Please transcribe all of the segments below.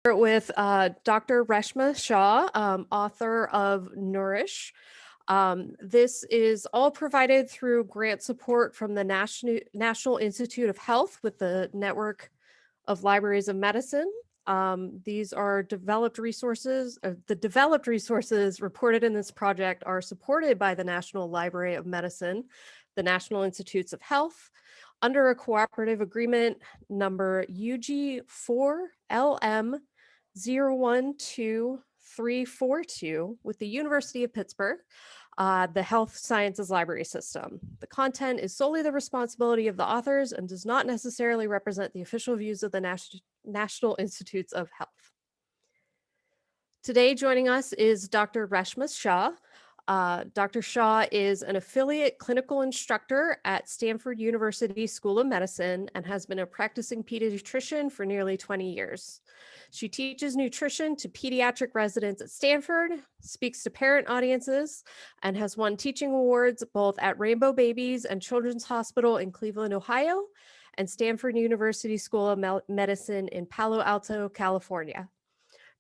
With Dr. Reshma Shah, author of Nourish. This is all provided through grant support from the National Institute of Health with the Network of Libraries of Medicine. These are developed resources. The developed resources reported in this project are supported by the National Library of Medicine, the National Institutes of Health, under a cooperative agreement number UG4LM 012342 with the University of Pittsburgh, the Health Sciences Library System. The content is solely the responsibility of the authors and does not necessarily represent the official views of the National Institutes of Health. Today joining us is Dr. Reshma Shah. Dr. Shah is an affiliate clinical instructor at Stanford University School of Medicine and has been a practicing pediatrician for nearly 20 years. She teaches nutrition to pediatric residents at Stanford, speaks to parent audiences, and has won teaching awards both at Rainbow Babies and Children's Hospital in Cleveland, Ohio, and Stanford University School of Medicine in Palo Alto, California.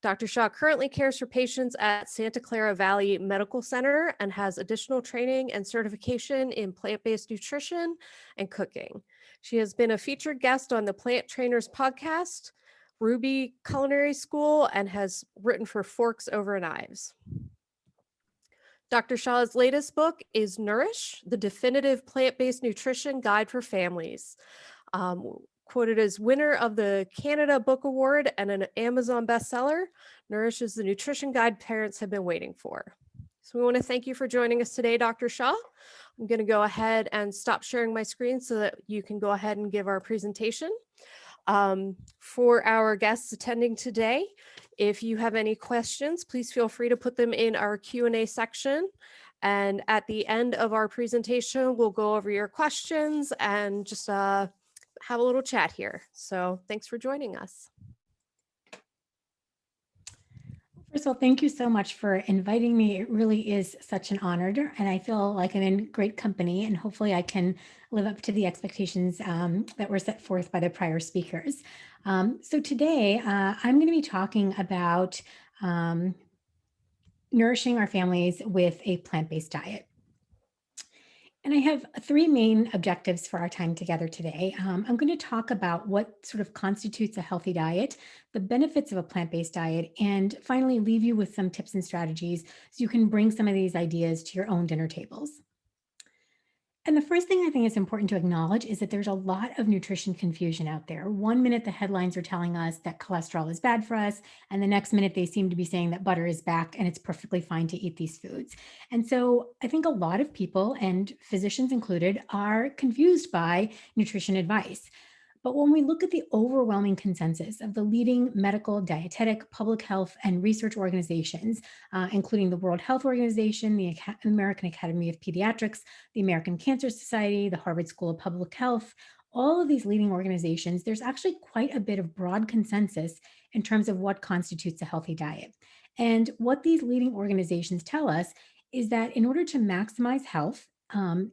Dr. Shah currently cares for patients at Santa Clara Valley Medical Center and has additional training and certification in plant-based nutrition and cooking. She has been a featured guest on the Plant Trainers podcast, Rouxbe Culinary School, and has written for Forks Over Knives. Dr. Shah's latest book is Nourish, the definitive plant-based nutrition guide for families. Quoted as winner of the Canada Book Award and an Amazon bestseller, Nourish is the nutrition guide parents have been waiting for. So we want to thank you for joining us today, Dr. Shah. I'm going to go ahead and stop sharing my screen so that you can go ahead and give our presentation. For our guests attending today, if you have any questions, please feel free to put them in our Q&A section. And at the end of our presentation, we'll go over your questions and just have a little chat here. So thanks for joining us. First of all, thank you so much for inviting me. It really is such an honor, and I feel like I'm in great company, and hopefully I can live up to the expectations that were set forth by the prior speakers. So today I'm going to be talking about nourishing our families with a plant-based diet. And I have three main objectives for our time together today. I'm going to talk about what sort of constitutes a healthy diet, the benefits of a plant-based diet, and finally leave you with some tips and strategies so you can bring some of these ideas to your own dinner tables. And the first thing I think is important to acknowledge is that there's a lot of nutrition confusion out there. One minute the headlines are telling us that cholesterol is bad for us, and the next minute they seem to be saying that butter is back and it's perfectly fine to eat these foods. And so I think a lot of people, and physicians included, are confused by nutrition advice. But when we look at the overwhelming consensus of the leading medical, dietetic, public health, and research organizations, including the World Health Organization, the American Academy of Pediatrics, the American Cancer Society, the Harvard School of Public Health, all of these leading organizations, there's actually quite a bit of broad consensus in terms of what constitutes a healthy diet. And what these leading organizations tell us is that in order to maximize health,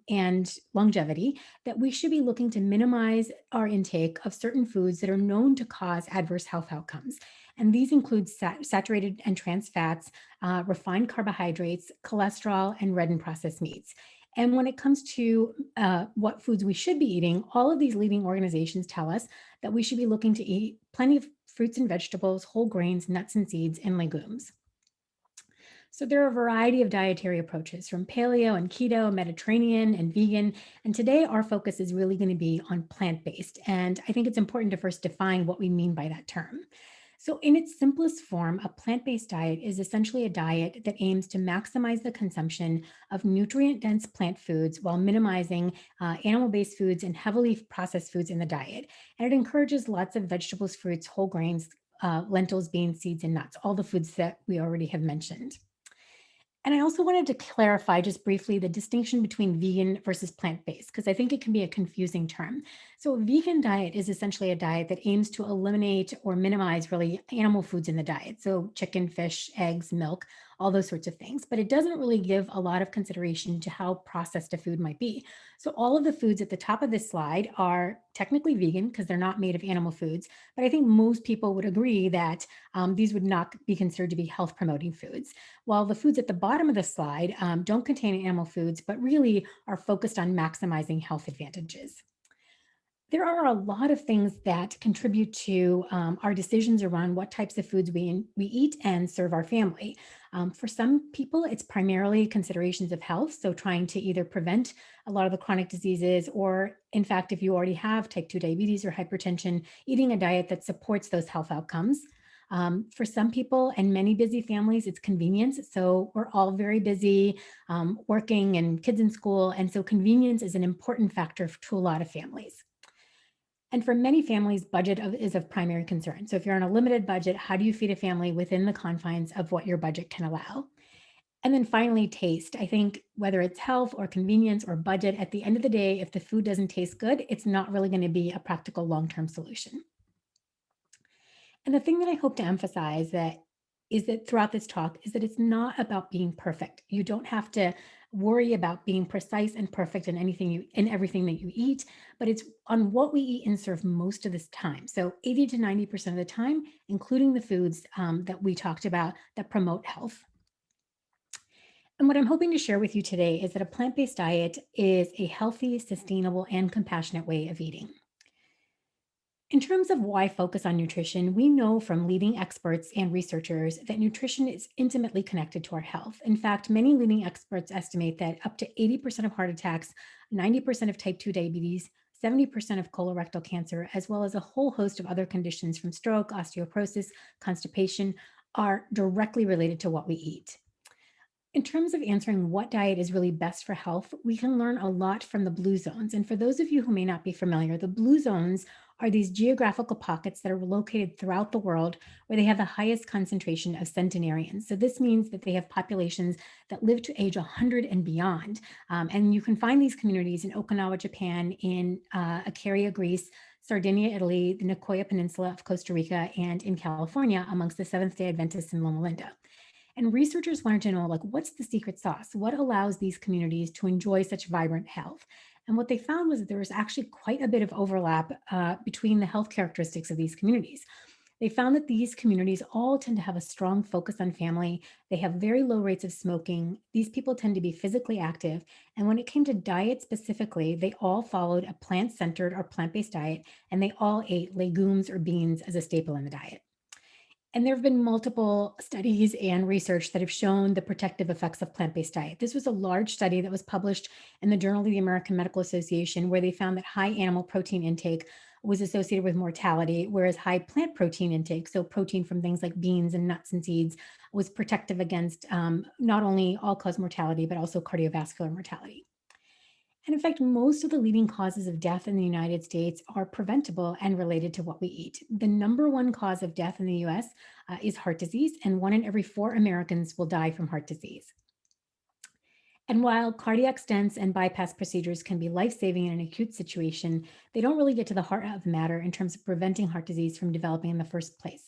and longevity, that we should be looking to minimize our intake of certain foods that are known to cause adverse health outcomes. And these include saturated and trans fats, refined carbohydrates, cholesterol, and red and processed meats. And when it comes to what foods we should be eating, all of these leading organizations tell us that we should be looking to eat plenty of fruits and vegetables, whole grains, nuts and seeds, and legumes. So there are a variety of dietary approaches from paleo and keto, Mediterranean and vegan. And today our focus is really going to be on plant-based. And I think it's important to first define what we mean by that term. So in its simplest form, a plant-based diet is essentially a diet that aims to maximize the consumption of nutrient-dense plant foods while minimizing animal-based foods and heavily processed foods in the diet. And it encourages lots of vegetables, fruits, whole grains, lentils, beans, seeds, and nuts, all the foods that we already have mentioned. And I also wanted to clarify just briefly the distinction between vegan versus plant-based, because I think it can be a confusing term. So a vegan diet is essentially a diet that aims to eliminate or minimize really animal foods in the diet. So chicken, fish, eggs, milk, all those sorts of things. But it doesn't really give a lot of consideration to how processed a food might be. So all of the foods at the top of this slide are technically vegan because they're not made of animal foods. But I think most people would agree that these would not be considered to be health promoting foods. While the foods at the bottom of the slide don't contain animal foods, but really are focused on maximizing health advantages. There are a lot of things that contribute to our decisions around what types of foods we eat and serve our family. For some people, it's primarily considerations of health. So, trying to either prevent a lot of the chronic diseases, or in fact, if you already have type 2 diabetes or hypertension, eating a diet that supports those health outcomes. For some people and many busy families, it's convenience. So, we're all very busy working and kids in school. And so, convenience is an important factor to a lot of families. And for many families, is of primary concern. So if you're on a limited budget, how do you feed a family within the confines of what your budget can allow? And then finally, taste. I think whether it's health or convenience or budget, at the end of the day, if the food doesn't taste good, it's not really going to be a practical long-term solution. And the thing that I hope to emphasize that is that throughout this talk is that it's not about being perfect. You don't have to worry about being precise and perfect in everything that you eat, but it's on what we eat and serve most of this time. So 80 to 90% of the time, including the foods that we talked about that promote health. And what I'm hoping to share with you today is that a plant-based diet is a healthy, sustainable, and compassionate way of eating. In terms of why focus on nutrition, we know from leading experts and researchers that nutrition is intimately connected to our health. In fact, many leading experts estimate that up to 80% of heart attacks, 90% of type 2 diabetes, 70% of colorectal cancer, as well as a whole host of other conditions from stroke, osteoporosis, constipation, are directly related to what we eat. In terms of answering what diet is really best for health, we can learn a lot from the blue zones. And for those of you who may not be familiar, the blue zones are these geographical pockets that are located throughout the world where they have the highest concentration of centenarians. So this means that they have populations that live to age 100 and beyond. And you can find these communities in Okinawa, Japan, in Icaria, Greece, Sardinia, Italy, the Nicoya Peninsula of Costa Rica, and in California amongst the Seventh-day Adventists in Loma Linda. And researchers wanted to know, like, what's the secret sauce? What allows these communities to enjoy such vibrant health? And what they found was that there was actually quite a bit of overlap between the health characteristics of these communities. They found that these communities all tend to have a strong focus on family. They have very low rates of smoking. These people tend to be physically active. And when it came to diet specifically, they all followed a plant-centered or plant-based diet, and they all ate legumes or beans as a staple in the diet. And there have been multiple studies and research that have shown the protective effects of plant-based diet. This was a large study that was published in the Journal of the American Medical Association, where they found that high animal protein intake was associated with mortality, whereas high plant protein intake, so protein from things like beans and nuts and seeds, was protective against not only all-cause mortality, but also cardiovascular mortality. And in fact, most of the leading causes of death in the United States are preventable and related to what we eat. The number one cause of death in the US is heart disease, and 1 in every 4 Americans will die from heart disease. And while cardiac stents and bypass procedures can be life-saving in an acute situation, they don't really get to the heart of the matter in terms of preventing heart disease from developing in the first place.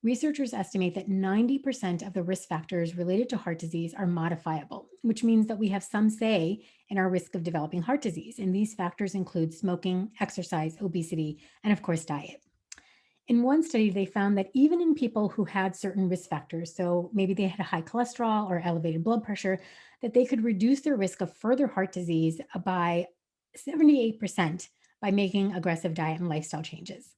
Researchers estimate that 90% of the risk factors related to heart disease are modifiable, which means that we have some say in our risk of developing heart disease. And these factors include smoking, exercise, obesity, and of course, diet. In one study, they found that even in people who had certain risk factors, so maybe they had a high cholesterol or elevated blood pressure, that they could reduce their risk of further heart disease by 78% by making aggressive diet and lifestyle changes.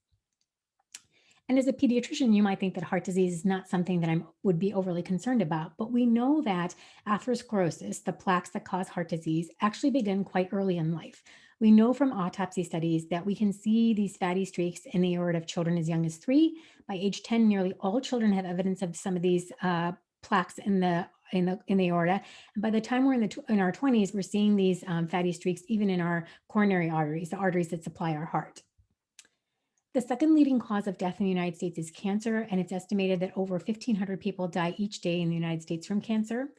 And as a pediatrician, you might think that heart disease is not something that I would be overly concerned about, but we know that atherosclerosis, the plaques that cause heart disease, actually begin quite early in life. We know from autopsy studies that we can see these fatty streaks in the aorta of children as young as 3. By age 10, nearly all children have evidence of some of these plaques in the aorta. And by the time we're in our 20s, we're seeing these fatty streaks even in our coronary arteries, the arteries that supply our heart. The second leading cause of death in the United States is cancer, and it's estimated that over 1,500 people die each day in the United States from cancer.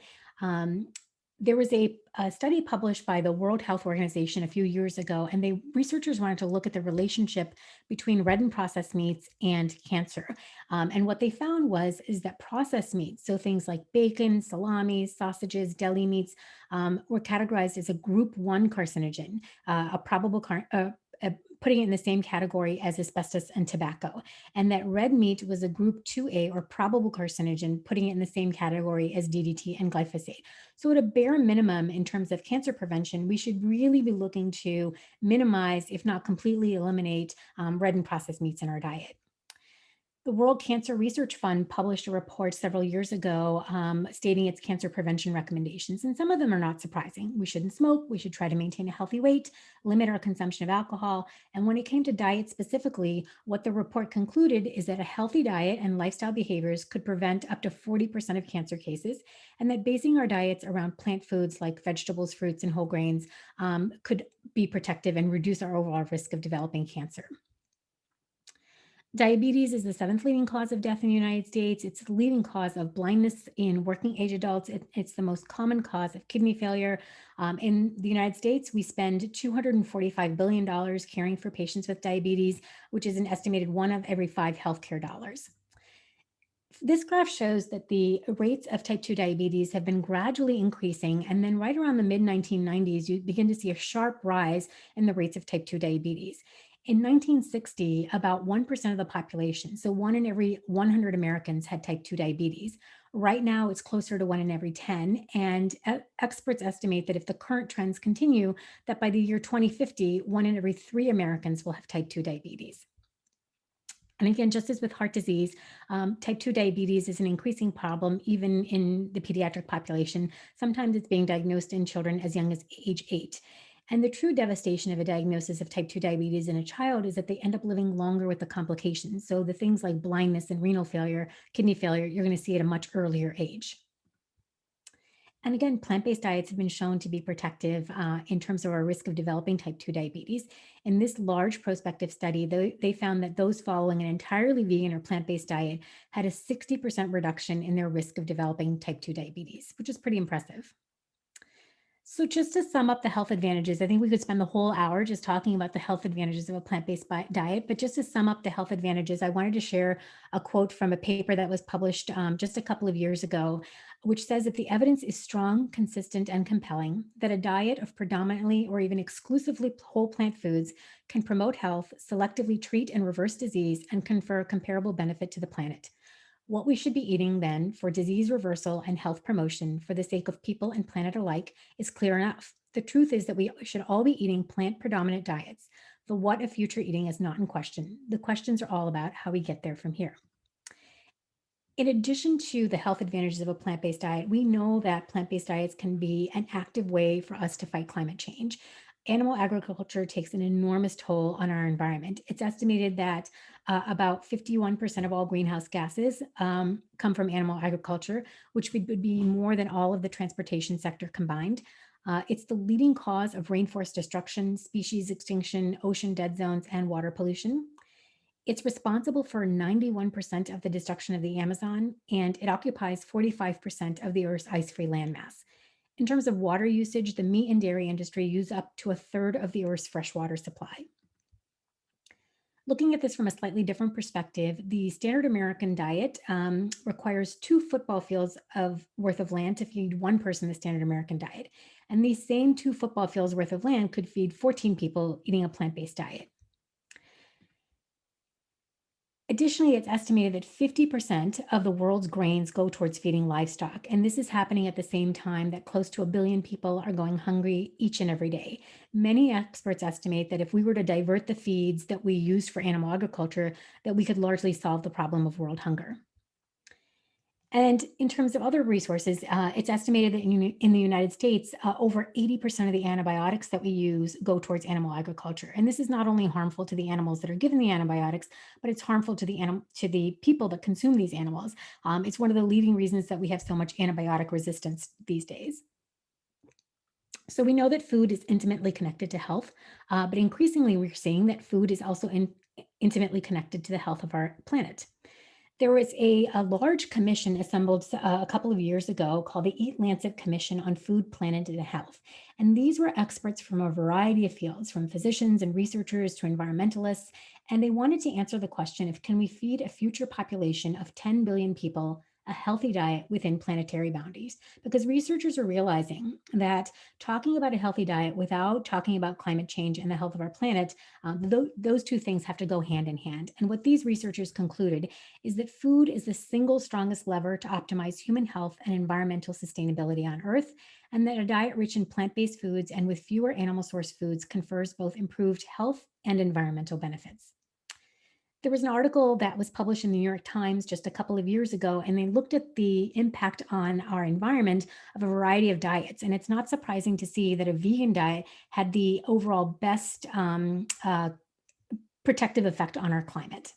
There was a study published by the World Health Organization a few years ago, and researchers wanted to look at the relationship between red and processed meats and cancer. And what they found is that processed meats, so things like bacon, salami, sausages, deli meats, were categorized as a group one carcinogen, a probable putting it in the same category as asbestos and tobacco, and that red meat was a group 2A or probable carcinogen, putting it in the same category as DDT and glyphosate. So, at a bare minimum, in terms of cancer prevention, we should really be looking to minimize, if not completely eliminate, red and processed meats in our diet. The World Cancer Research Fund published a report several years ago stating its cancer prevention recommendations, and some of them are not surprising. We shouldn't smoke, we should try to maintain a healthy weight, limit our consumption of alcohol. And when it came to diet specifically, what the report concluded is that a healthy diet and lifestyle behaviors could prevent up to 40% of cancer cases, and that basing our diets around plant foods like vegetables, fruits, and whole grains could be protective and reduce our overall risk of developing cancer. Diabetes is the seventh leading cause of death in the United States. It's the leading cause of blindness in working age adults. It's the most common cause of kidney failure. In the United States, we spend $245 billion caring for patients with diabetes, which is an estimated one of every five healthcare dollars. This graph shows that the rates of type 2 diabetes have been gradually increasing. And then right around the mid 1990s, you begin to see a sharp rise in the rates of type 2 diabetes. In 1960, about 1% of the population, so one in every 100 Americans, had type 2 diabetes. Right now, it's closer to one in every 10. And experts estimate that if the current trends continue, that by the year 2050, one in every three Americans will have type 2 diabetes. And again, just as with heart disease, type 2 diabetes is an increasing problem even in the pediatric population. Sometimes it's being diagnosed in children as young as age 8. And the true devastation of a diagnosis of type 2 diabetes in a child is that they end up living longer with the complications. So the things like blindness and renal failure, kidney failure, you're going to see at a much earlier age. And again, plant-based diets have been shown to be protective in terms of our risk of developing type 2 diabetes. In this large prospective study, they found that those following an entirely vegan or plant-based diet had a 60% reduction in their risk of developing type 2 diabetes, which is pretty impressive. So, just to sum up the health advantages, I think we could spend the whole hour just talking about the health advantages of a plant-based diet. But just to sum up the health advantages, I wanted to share a quote from a paper that was published just a couple of years ago, which says that the evidence is strong, consistent, and compelling that a diet of predominantly or even exclusively whole plant foods can promote health, selectively treat and reverse disease, and confer comparable benefit to the planet. What we should be eating then for disease reversal and health promotion for the sake of people and planet alike is clear enough. The truth is that we should all be eating plant predominant diets. The what of future eating is not in question. The questions are all about how we get there from here. In addition to the health advantages of a plant based diet, we know that plant based diets can be an active way for us to fight climate change. Animal agriculture takes an enormous toll on our environment. It's estimated that about 51% of all greenhouse gases come from animal agriculture, which would be more than all of the transportation sector combined. It's the leading cause of rainforest destruction, species extinction, ocean dead zones, and water pollution. It's responsible for 91% of the destruction of the Amazon, and it occupies 45% of the Earth's ice-free landmass. In terms of water usage, the meat and dairy industry use up to a third of the Earth's freshwater supply. Looking at this from a slightly different perspective, the standard American diet requires 2 football fields worth of land to feed one person the standard American diet. And these same 2 football fields worth of land could feed 14 people eating a plant-based diet. Additionally, it's estimated that 50% of the world's grains go towards feeding livestock. And this is happening at the same time that close to 1 billion people are going hungry each and every day. Many experts estimate that if we were to divert the feeds that we use for animal agriculture, that we could largely solve the problem of world hunger. And in terms of other resources, it's estimated that in the United States, over 80% of the antibiotics that we use go towards animal agriculture. And this is not only harmful to the animals that are given the antibiotics, but it's harmful to the people that consume these animals. It's one of the leading reasons that we have so much antibiotic resistance these days. So we know that food is intimately connected to health, but increasingly we're seeing that food is also intimately connected to the health of our planet. There was a large commission assembled a couple of years ago called the Eat Lancet Commission on Food, Planet, and Health. And these were experts from a variety of fields, from physicians and researchers to environmentalists. And they wanted to answer the question of, can we feed a future population of 10 billion people a healthy diet within planetary boundaries? Because researchers are realizing that talking about a healthy diet without talking about climate change and the health of our planet, those two things have to go hand in hand. And what these researchers concluded is that food is the single strongest lever to optimize human health and environmental sustainability on Earth, and that a diet rich in plant-based foods and with fewer animal source foods confers both improved health and environmental benefits. There was an article that was published in the New York Times just a couple of years ago, and they looked at the impact on our environment of a variety of diets. And it's not surprising to see that a vegan diet had the overall best protective effect on our climate.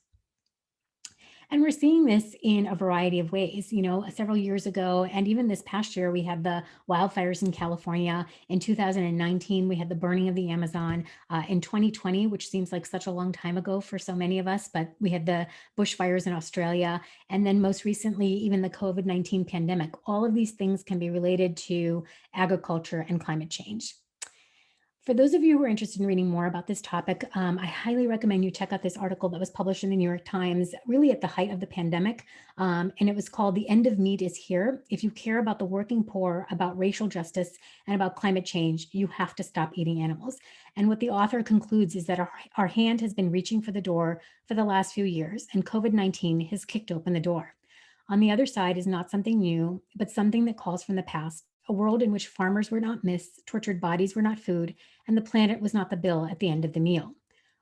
And we're seeing this in a variety of ways. You know, several years ago, and even this past year, we had the wildfires in California. In 2019, we had the burning of the Amazon. In 2020, which seems like such a long time ago for so many of us, but we had the bushfires in Australia. And then most recently, even the COVID-19 pandemic. All of these things can be related to agriculture and climate change. For those of you who are interested in reading more about this topic, I highly recommend you check out this article that was published in the New York Times, really at the height of the pandemic. And it was called "The End of Meat is Here." If you care about the working poor, about racial justice, and about climate change, you have to stop eating animals. And what the author concludes is that our hand has been reaching for the door for the last few years, and COVID-19 has kicked open the door. On the other side is not something new, but something that calls from the past, a world in which farmers were not myths, tortured bodies were not food, and the planet was not the bill at the end of the meal.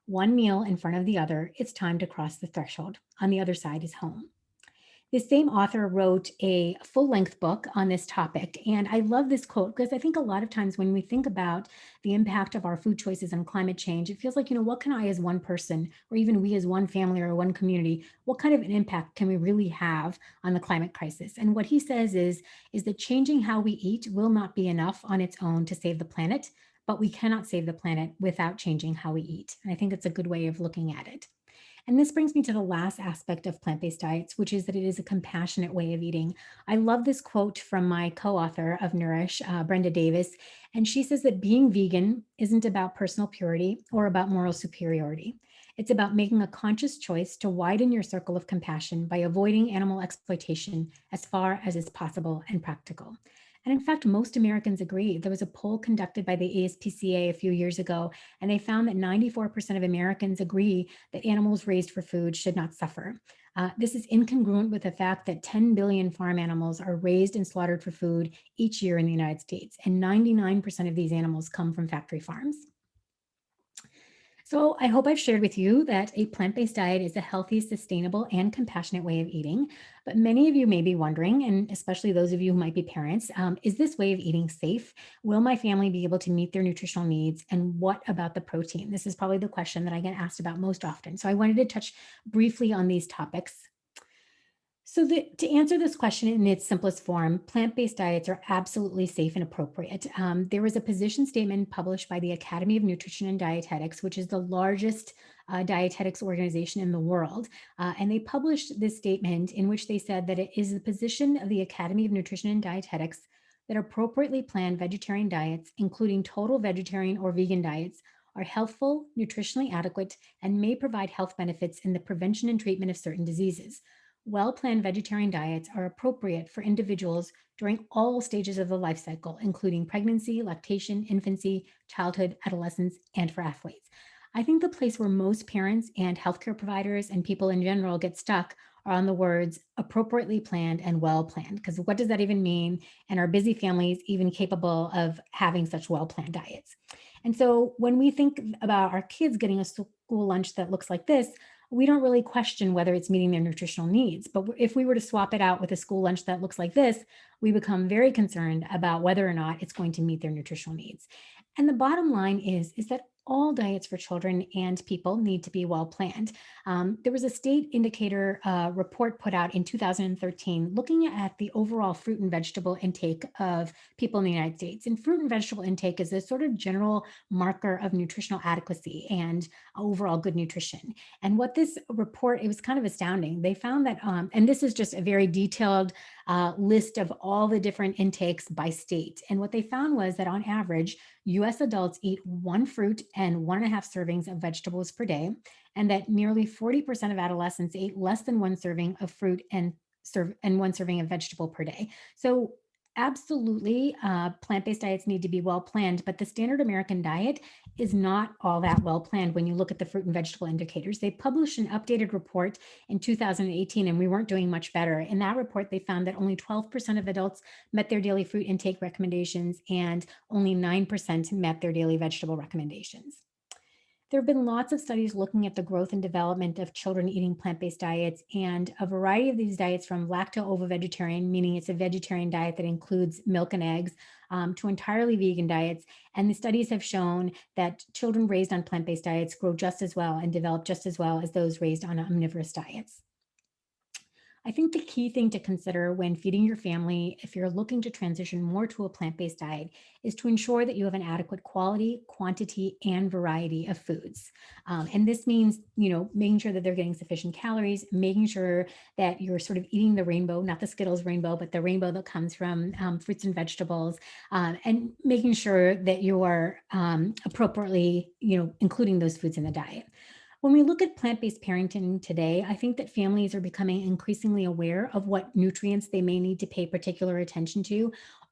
One meal in front of the other, it's time to cross the threshold. On the other side is home. This same author wrote a full-length book on this topic, and I love this quote because I think a lot of times when we think about the impact of our food choices on climate change, it feels like, what can I as one person, or even we as one family or one community, what kind of an impact can we really have on the climate crisis? And what he says is that changing how we eat will not be enough on its own to save the planet, but we cannot save the planet without changing how we eat. And I think it's a good way of looking at it. And this brings me to the last aspect of plant-based diets, which is that it is a compassionate way of eating. I love this quote from my co-author of Nourish, Brenda Davis, and she says that being vegan isn't about personal purity or about moral superiority. It's about making a conscious choice to widen your circle of compassion by avoiding animal exploitation as far as is possible and practical. And in fact, most Americans agree. There was a poll conducted by the ASPCA a few years ago, and they found that 94% of Americans agree that animals raised for food should not suffer. This is incongruent with the fact that 10 billion farm animals are raised and slaughtered for food each year in the United States, and 99% of these animals come from factory farms. So I hope I've shared with you that a plant-based diet is a healthy, sustainable, and compassionate way of eating. But many of you may be wondering, and especially those of you who might be parents, is this way of eating safe? Will my family be able to meet their nutritional needs? And what about the protein? This is probably the question that I get asked about most often. So I wanted to touch briefly on these topics. So to answer this question in its simplest form, plant-based diets are absolutely safe and appropriate. There was a position statement published by the Academy of Nutrition and Dietetics, which is the largest dietetics organization in the world. And they published this statement in which they said that it is the position of the Academy of Nutrition and Dietetics that appropriately planned vegetarian diets, including total vegetarian or vegan diets, are healthful, nutritionally adequate, and may provide health benefits in the prevention and treatment of certain diseases. Well-planned vegetarian diets are appropriate for individuals during all stages of the life cycle, including pregnancy, lactation, infancy, childhood, adolescence, and for athletes. I think the place where most parents and healthcare providers and people in general get stuck are on the words appropriately planned and well-planned, because what does that even mean? And are busy families even capable of having such well-planned diets? And so when we think about our kids getting a school lunch that looks like this, we don't really question whether it's meeting their nutritional needs. But if we were to swap it out with a school lunch that looks like this, we become very concerned about whether or not it's going to meet their nutritional needs. And the bottom line is that all diets for children and people need to be well planned. There was a state indicator report put out in 2013 looking at the overall fruit and vegetable intake of people in the United States. And fruit and vegetable intake is a sort of general marker of nutritional adequacy and overall good nutrition. And what this report, it was kind of astounding. They found that, and this is just a very detailed list of all the different intakes by state. And what they found was that on average, US adults eat one fruit and 1.5 servings of vegetables per day, and that nearly 40% of adolescents ate less than one serving of fruit and one serving of vegetable per day. So absolutely, plant-based diets need to be well planned, but the standard American diet is not all that well planned when you look at the fruit and vegetable indicators. They published an updated report in 2018, and we weren't doing much better. In that report, they found that only 12% of adults met their daily fruit intake recommendations, and only 9% met their daily vegetable recommendations. There have been lots of studies looking at the growth and development of children eating plant-based diets, and a variety of these diets, from lacto-ovo-vegetarian, meaning it's a vegetarian diet that includes milk and eggs, to entirely vegan diets. And the studies have shown that children raised on plant-based diets grow just as well and develop just as well as those raised on omnivorous diets. I think the key thing to consider when feeding your family, if you're looking to transition more to a plant-based diet, is to ensure that you have an adequate quality, quantity, and variety of foods. And this means, making sure that they're getting sufficient calories, making sure that you're sort of eating the rainbow, not the Skittles rainbow, but the rainbow that comes from fruits and vegetables, and making sure that you are appropriately, including those foods in the diet. When we look at plant-based parenting today, I think that families are becoming increasingly aware of what nutrients they may need to pay particular attention to.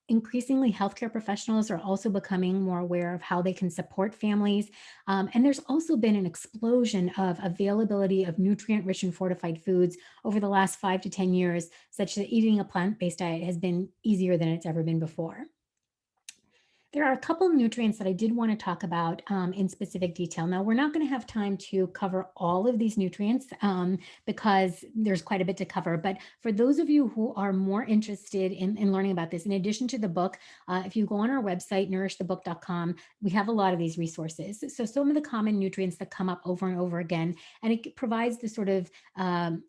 Increasingly, healthcare professionals are also becoming more aware of how they can support families. And there's also been an explosion of availability of nutrient-rich and fortified foods over the last 5 to 10 years, such that eating a plant-based diet has been easier than it's ever been before. There are a couple of nutrients that I did want to talk about in specific detail. Now, we're not going to have time to cover all of these nutrients because there's quite a bit to cover. But for those of you who are more interested in learning about this, in addition to the book, if you go on our website, nourishthebook.com, we have a lot of these resources. So some of the common nutrients that come up over and over again, and it provides the sort of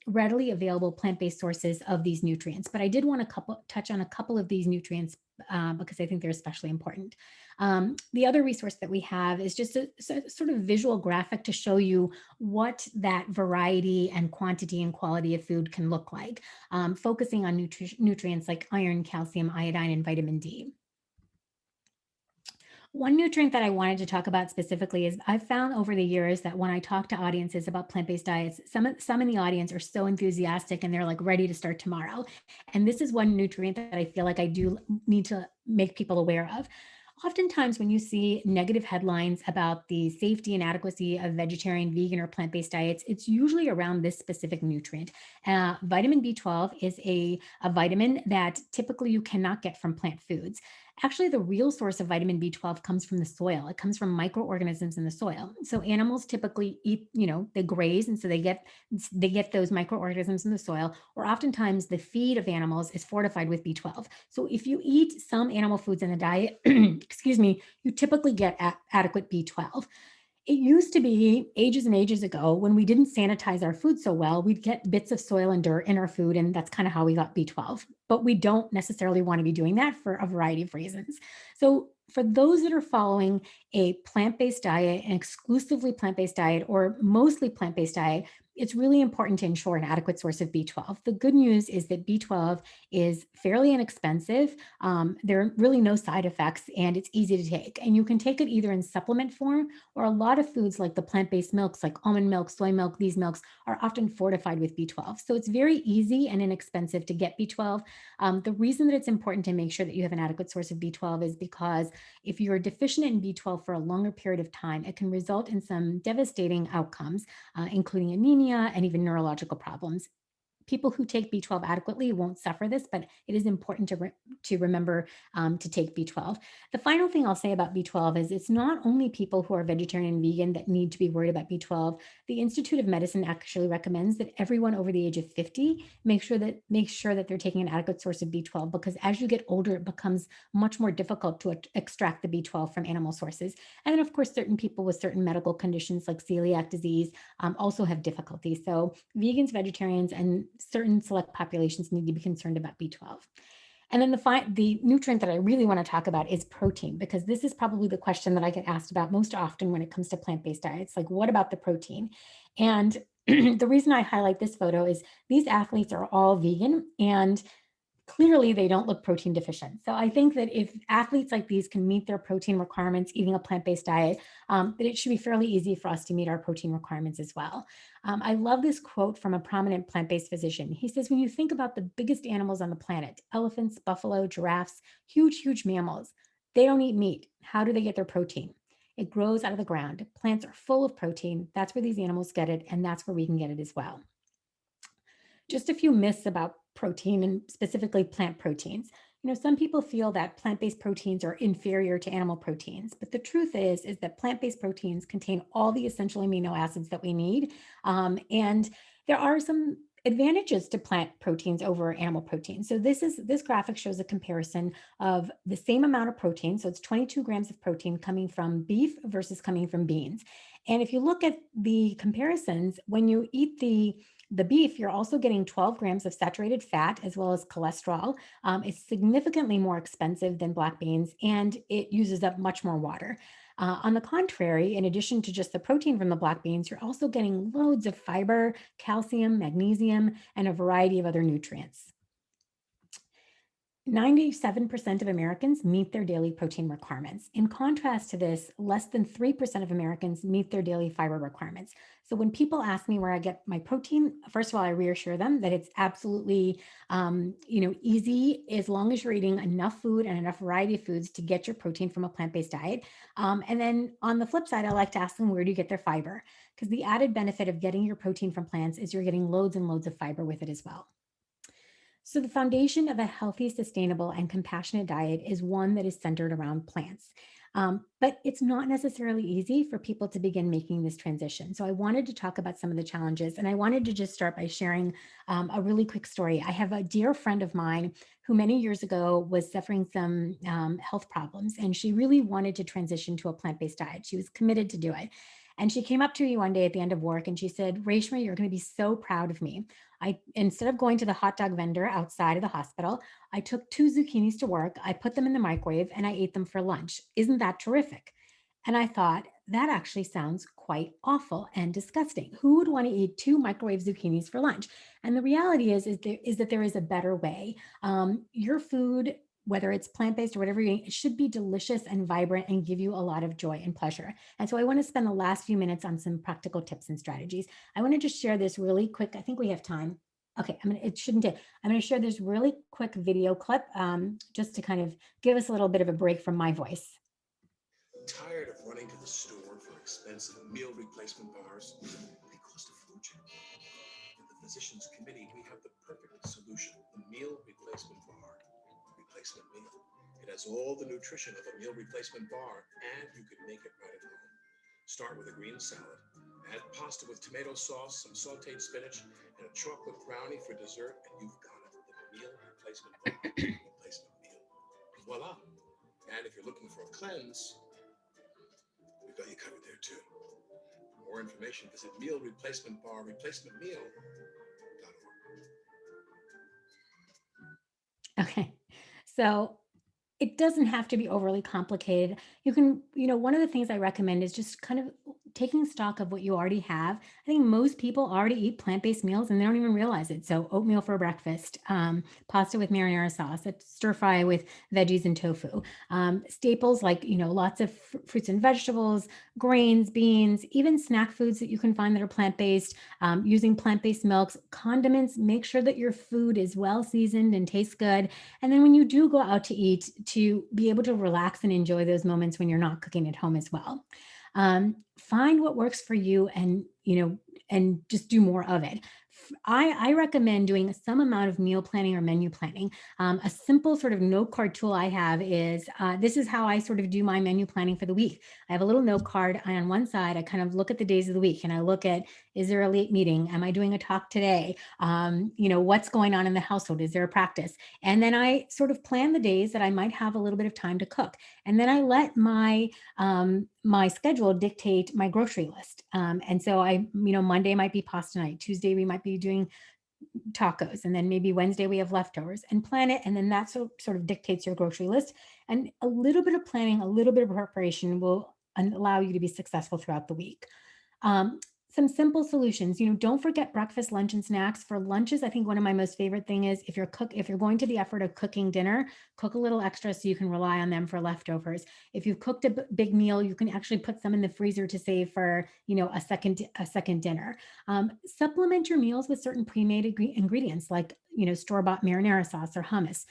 readily available plant-based sources of these nutrients. But I did want to touch on a couple of these nutrients because I think they're especially important. The other resource that we have is just a sort of visual graphic to show you what that variety and quantity and quality of food can look like, focusing on nutrients like iron, calcium, iodine, and vitamin D. One nutrient that I wanted to talk about specifically is I've found over the years that when I talk to audiences about plant-based diets, some in the audience are so enthusiastic and they're like ready to start tomorrow. And this is one nutrient that I feel like I do need to make people aware of. Oftentimes, when you see negative headlines about the safety and adequacy of vegetarian, vegan, or plant-based diets, it's usually around this specific nutrient. Vitamin B12 is a vitamin that typically you cannot get from plant foods. Actually, the real source of vitamin B12 comes from the soil. It comes from microorganisms in the soil. So animals typically eat, they graze, and so they get those microorganisms in the soil. Or oftentimes, the feed of animals is fortified with B12. So if you eat some animal foods in the diet, excuse me, you typically get adequate B12. It used to be ages and ages ago when we didn't sanitize our food so well, we'd get bits of soil and dirt in our food, and that's kind of how we got B12. But we don't necessarily want to be doing that for a variety of reasons. So, for those that are following a plant-based diet, an exclusively plant-based diet, or mostly plant-based diet, it's really important to ensure an adequate source of B12. The good news is that B12 is fairly inexpensive. There are really no side effects, and it's easy to take. And you can take it either in supplement form, or a lot of foods like the plant-based milks, like almond milk, soy milk, these milks are often fortified with B12. So it's very easy and inexpensive to get B12. The reason that it's important to make sure that you have an adequate source of B12 is because if you're deficient in B12 for a longer period of time, it can result in some devastating outcomes, including anemia and even neurological problems. People who take B12 adequately won't suffer this, but it is important to remember to take B12. The final thing I'll say about B12 is it's not only people who are vegetarian and vegan that need to be worried about B12. The Institute of Medicine actually recommends that everyone over the age of 50 make sure that they're taking an adequate source of B12, because as you get older, it becomes much more difficult to extract the B12 from animal sources. And then, of course, certain people with certain medical conditions like celiac disease also have difficulty. So vegans, vegetarians, and certain select populations need to be concerned about B12. And then the nutrient that I really want to talk about is protein, because this is probably the question that I get asked about most often when it comes to plant-based diets. Like, what about the protein? And the reason I highlight this photo is these athletes are all vegan, and clearly they don't look protein deficient. So I think that if athletes like these can meet their protein requirements eating a plant-based diet, that it should be fairly easy for us to meet our protein requirements as well. I love this quote from a prominent plant-based physician. He says, when you think about the biggest animals on the planet, elephants, buffalo, giraffes, huge, huge mammals, they don't eat meat. How do they get their protein? It grows out of the ground. Plants are full of protein. That's where these animals get it, and that's where we can get it as well. Just a few myths about protein and specifically plant proteins. Some people feel that plant-based proteins are inferior to animal proteins, but the truth is that plant-based proteins contain all the essential amino acids that we need. And there are some advantages to plant proteins over animal proteins. So this graphic shows a comparison of the same amount of protein. So it's 22 grams of protein coming from beef versus coming from beans. And if you look at the comparisons, when you eat the beef, you're also getting 12 grams of saturated fat as well as cholesterol. It's significantly more expensive than black beans, and it uses up much more water. On the contrary, in addition to just the protein from the black beans, you're also getting loads of fiber, calcium, magnesium, and a variety of other nutrients. 97% of Americans meet their daily protein requirements. In contrast to this, less than 3% of Americans meet their daily fiber requirements. So when people ask me where I get my protein, first of all, I reassure them that it's absolutely easy as long as you're eating enough food and enough variety of foods to get your protein from a plant-based diet. And then on the flip side, I like to ask them, where do you get their fiber? Because the added benefit of getting your protein from plants is you're getting loads and loads of fiber with it as well. So, the foundation of a healthy, sustainable, and compassionate diet is one that is centered around plants. But it's not necessarily easy for people to begin making this transition. So, I wanted to talk about some of the challenges, and I wanted to just start by sharing a really quick story. I have a dear friend of mine who many years ago was suffering some health problems, and she really wanted to transition to a plant based diet. She was committed to do it. And she came up to me one day at the end of work and she said, Reshma, you're going to be so proud of me. Instead of going to the hot dog vendor outside of the hospital, I took 2 zucchinis to work, I put them in the microwave, and I ate them for lunch. Isn't that terrific? And I thought, that actually sounds quite awful and disgusting. Who would want to eat 2 microwave zucchinis for lunch? And the reality is that there is a better way. Your food, whether it's plant-based or whatever you're eating, it should be delicious and vibrant and give you a lot of joy and pleasure. And so I want to spend the last few minutes on some practical tips and strategies. I want to just share this really quick. I think we have time. Okay, it shouldn't take. I'm going to share this really quick video clip just to kind of give us a little bit of a break from my voice. Tired of running to the store for expensive meal replacement bars? They cost a fortune. In the Physicians Committee, we have the perfect solution, the meal replacement bar. Replacement meal. It has all the nutrition of a meal replacement bar, and you can make it right at home. Start with a green salad. Add pasta with tomato sauce, some sauteed spinach, and a chocolate brownie for dessert, and you've got it. The meal replacement bar. Replacement meal. Voila. And if you're looking for a cleanse, we've got you covered there too. For more information, visit meal replacement bar replacementmeal.org. Okay, so it doesn't have to be overly complicated. You can, one of the things I recommend is just kind of taking stock of what you already have. I think most people already eat plant-based meals and they don't even realize it. So oatmeal for breakfast, pasta with marinara sauce, a stir fry with veggies and tofu, staples like, lots of fruits and vegetables, grains, beans, even snack foods that you can find that are plant-based, using plant-based milks, condiments. Make sure that your food is well seasoned and tastes good. And then when you do go out to eat, to be able to relax and enjoy those moments when you're not cooking at home as well. Find what works for you and just do more of it. I recommend doing some amount of meal planning or menu planning. A simple sort of note card tool I have is this is how I sort of do my menu planning for the week. I have a little note card, and on one side, I kind of look at the days of the week and I look at, is there a late meeting? Am I doing a talk today? What's going on in the household? Is there a practice? And then I sort of plan the days that I might have a little bit of time to cook. And then I let my schedule dictate my grocery list. And so Monday might be pasta night. Tuesday, we might be doing tacos. And then maybe Wednesday, we have leftovers, and plan it. And then that sort of dictates your grocery list. And a little bit of planning, a little bit of preparation will allow you to be successful throughout the week. Some simple solutions, don't forget breakfast, lunch, and snacks. For lunches, I think one of my most favorite thing is if you're going to the effort of cooking dinner, cook a little extra so you can rely on them for leftovers. If you've cooked a big meal, you can actually put some in the freezer to save for, a second dinner. Supplement your meals with certain pre-made ingredients like, store-bought marinara sauce or hummus.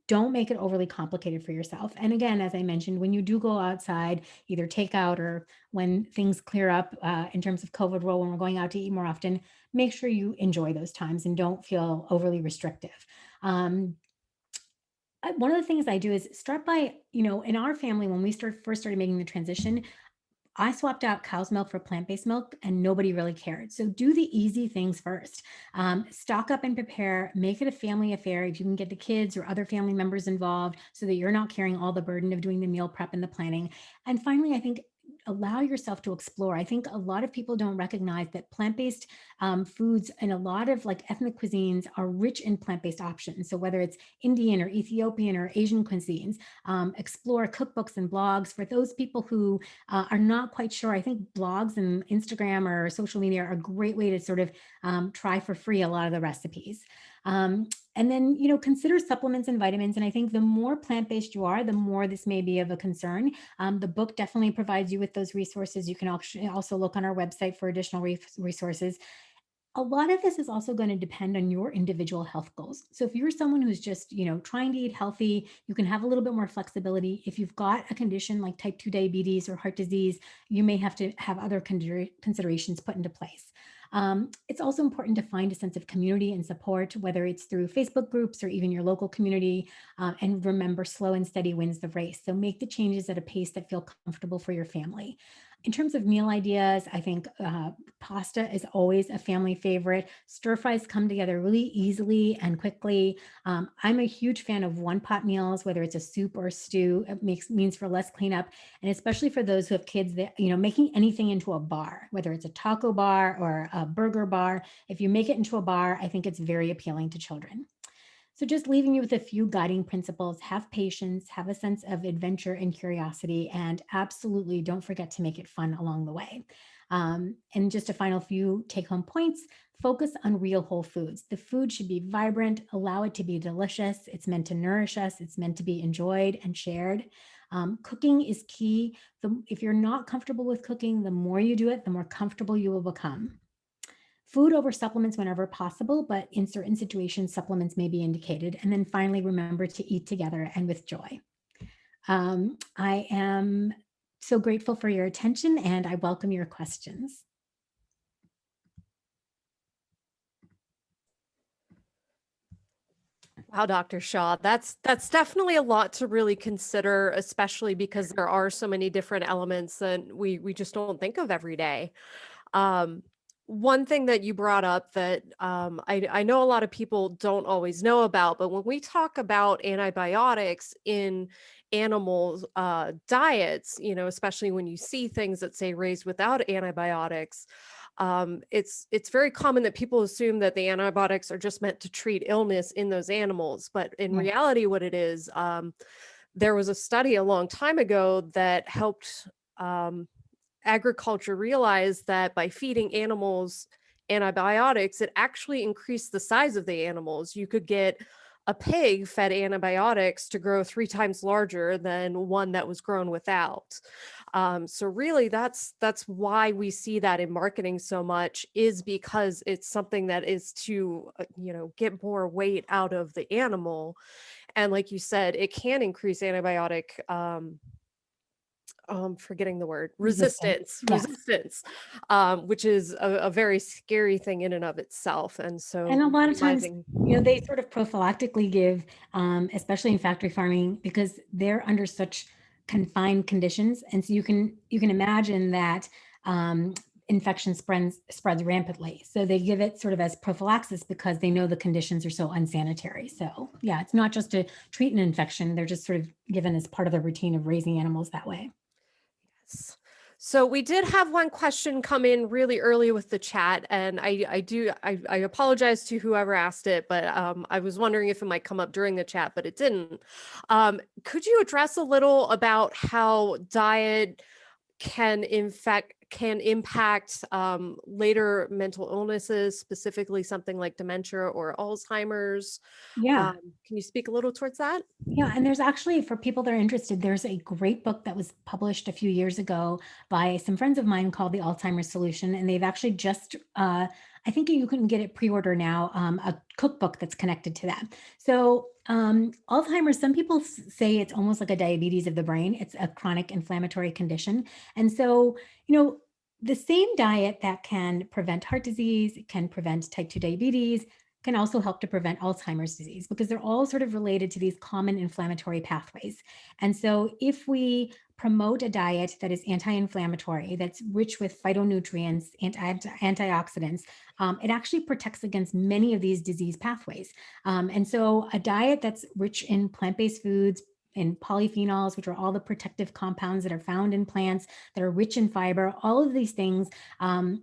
Don't make it overly complicated for yourself. And again, as I mentioned, when you do go outside, either takeout or when things clear up in terms of COVID rule, when we're going out to eat more often, make sure you enjoy those times and don't feel overly restrictive. One of the things I do is start by, in our family, when we first started making the transition, I swapped out cow's milk for plant-based milk and nobody really cared. So do the easy things first. Stock up and prepare, make it a family affair. If you can get the kids or other family members involved so that you're not carrying all the burden of doing the meal prep and the planning. And finally, I think allow yourself to explore. I think a lot of people don't recognize that plant-based foods and a lot of like ethnic cuisines are rich in plant-based options. So whether it's Indian or Ethiopian or Asian cuisines, explore cookbooks and blogs for those people who are not quite sure. I think blogs and Instagram or social media are a great way to sort of try for free a lot of the recipes. And then, consider supplements and vitamins. And I think the more plant-based you are, the more this may be of a concern. The book definitely provides you with those resources. You can also look on our website for additional resources. A lot of this is also going to depend on your individual health goals. So if you're someone who's just, trying to eat healthy, you can have a little bit more flexibility. If you've got a condition like type 2 diabetes or heart disease, you may have to have other considerations put into place. It's also important to find a sense of community and support, whether it's through Facebook groups or even your local community. And remember, slow and steady wins the race. So make the changes at a pace that feel comfortable for your family. In terms of meal ideas, I think pasta is always a family favorite. Stir fries come together really easily and quickly. I'm a huge fan of one pot meals, whether it's a soup or a stew. It means for less cleanup, and especially for those who have kids that, making anything into a bar, whether it's a taco bar or a burger bar, if you make it into a bar, I think it's very appealing to children. So just leaving you with a few guiding principles: have patience, have a sense of adventure and curiosity, and absolutely don't forget to make it fun along the way. And just a final few take-home points: focus on real whole foods. The food should be vibrant, allow it to be delicious. It's meant to nourish us. It's meant to be enjoyed and shared. Cooking is key. If you're not comfortable with cooking, the more you do it, the more comfortable you will become. Food over supplements whenever possible, but in certain situations, supplements may be indicated. And then finally, remember to eat together and with joy. I am so grateful for your attention, and I welcome your questions. Wow, Dr. Shaw, that's definitely a lot to really consider, especially because there are so many different elements that we just don't think of every day. Um, One thing that you brought up that I know a lot of people don't always know about, but when we talk about antibiotics in animals diets, especially when you see things that say raised without antibiotics, it's very common that people assume that the antibiotics are just meant to treat illness in those animals, but in Yeah. reality, what it is, there was a study a long time ago that helped agriculture realize that by feeding animals antibiotics, it actually increased the size of the animals. You could get a pig fed antibiotics to grow 3 times larger than one that was grown without. So really, that's why we see that in marketing so much, is because it's something that is to get more weight out of the animal. And like you said, it can increase antibiotic Forgetting the word, Resistance. Yes. resistance, which is a very scary thing in and of itself. And And so a lot of times, minimizing, they sort of prophylactically give, especially in factory farming, because they're under such confined conditions. And so you can imagine that infection spreads rampantly. So they give it sort of as prophylaxis because they know the conditions are so unsanitary. So yeah, it's not just to treat an infection. They're just sort of given as part of the routine of raising animals that way. yes. So we did have one question come in really early with the chat, and I apologize to whoever asked it, but I was wondering if it might come up during the chat, but it didn't. Could you address a little about how diet can impact later mental illnesses, specifically something like dementia or Alzheimer's? Yeah. Can you speak a little towards that? Yeah, and there's actually, for people that are interested, there's a great book that was published a few years ago by some friends of mine called The Alzheimer's Solution. And they've actually just, I think you can get it pre-order now, a cookbook that's connected to that. So Alzheimer's, some people say it's almost like a diabetes of the brain. It's a chronic inflammatory condition. And so, the same diet that can prevent heart disease, can prevent type 2 diabetes, can also help to prevent Alzheimer's disease because they're all sort of related to these common inflammatory pathways. And so if we promote a diet that is anti-inflammatory, that's rich with phytonutrients and antioxidants, it actually protects against many of these disease pathways. And so a diet that's rich in plant-based foods, in polyphenols, which are all the protective compounds that are found in plants, that are rich in fiber, all of these things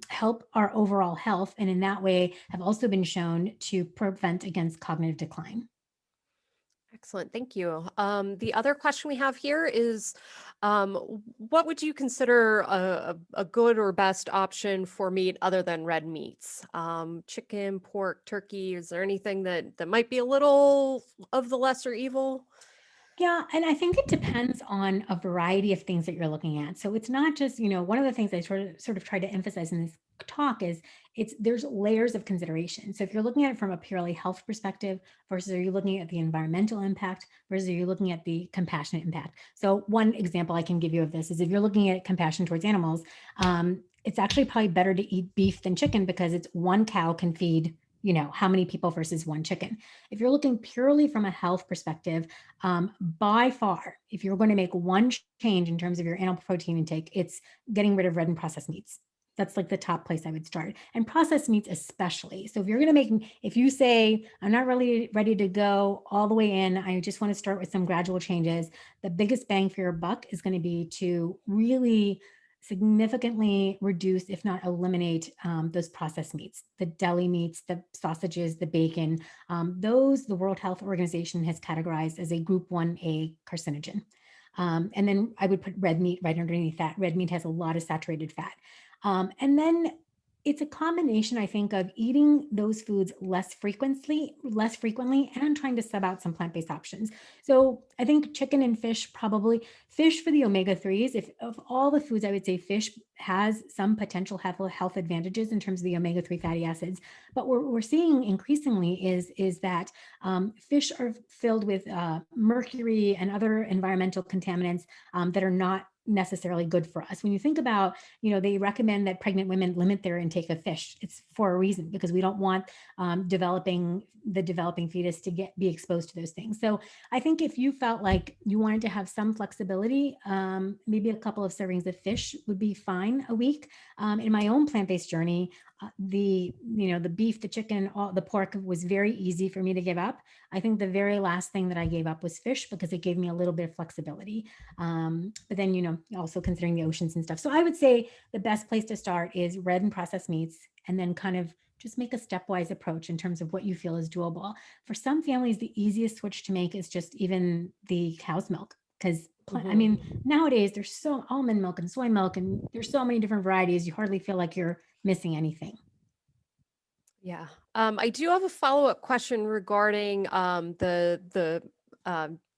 help our overall health, and in that way have also been shown to prevent against cognitive decline. Excellent, thank you. The other question we have here is, what would you consider a good or best option for meat other than red meats? Chicken, pork, turkey, is there anything that might be a little of the lesser evil? Yeah, and I think it depends on a variety of things that you're looking at. So it's not just, one of the things I sort of try to emphasize in this talk is there's layers of consideration. So if you're looking at it from a purely health perspective versus are you looking at the environmental impact versus are you looking at the compassionate impact? So one example I can give you of this is if you're looking at compassion towards animals, it's actually probably better to eat beef than chicken because it's one cow can feed how many people versus one chicken. If you're looking purely from a health perspective, by far, if you're going to make one change in terms of your animal protein intake, it's getting rid of red and processed meats. That's like the top place I would start, and processed meats especially. So if you're going to if you say, I'm not really ready to go all the way in, I just want to start with some gradual changes, the biggest bang for your buck is going to be to really significantly reduce, if not eliminate, those processed meats, the deli meats, the sausages, the bacon. Those the World Health Organization has categorized as a group 1A carcinogen. And then I would put red meat right underneath that. Red meat has a lot of saturated fat. And then it's a combination, I think, of eating those foods less frequently, and trying to sub out some plant-based options. So I think chicken and fish, probably fish for the omega-3s. If of all the foods, I would say fish has some potential health advantages in terms of the omega-3 fatty acids. But what we're seeing increasingly is that fish are filled with mercury and other environmental contaminants that are not necessarily good for us. When you think about, they recommend that pregnant women limit their intake of fish. It's for a reason, because we don't want developing fetus to be exposed to those things. So I think if you felt like you wanted to have some flexibility, maybe a couple of servings of fish would be fine a week. In my own plant-based journey, the beef, the chicken, the pork was very easy for me to give up. I think the very last thing that I gave up was fish because it gave me a little bit of flexibility. But then, also considering the oceans and stuff. So I would say the best place to start is red and processed meats, and then kind of just make a stepwise approach in terms of what you feel is doable. For some families, the easiest switch to make is just even the cow's milk, because I mean, nowadays there's so almond milk and soy milk, and there's so many different varieties, you hardly feel like you're missing anything. Yeah. I do have a follow-up question regarding the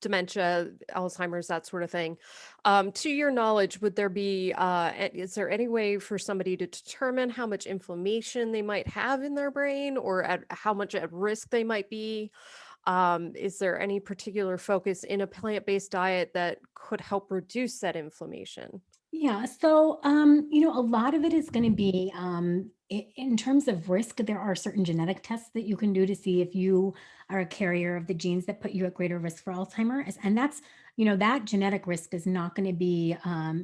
dementia, Alzheimer's, that sort of thing. To your knowledge, would there be is there any way for somebody to determine how much inflammation they might have in their brain, or how much at risk they might be Is there any particular focus in a plant-based diet that could help reduce that inflammation? Yeah, so a lot of it is going to be in terms of risk. There are certain genetic tests that you can do to see if you are a carrier of the genes that put you at greater risk for Alzheimer's, and that's that genetic risk is not going to be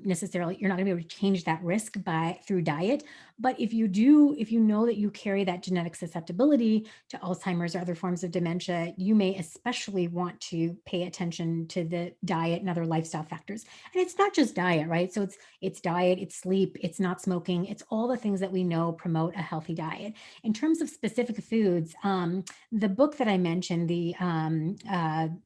necessarily, you're not going to be able to change that risk by through diet. But if you do, if you know that you carry that genetic susceptibility to Alzheimer's or other forms of dementia, you may especially want to pay attention to the diet and other lifestyle factors. And it's not just diet, right? So it's diet, it's sleep, it's not smoking, it's all the things that we know promote a healthy diet. In terms of specific foods, the book that I mentioned, the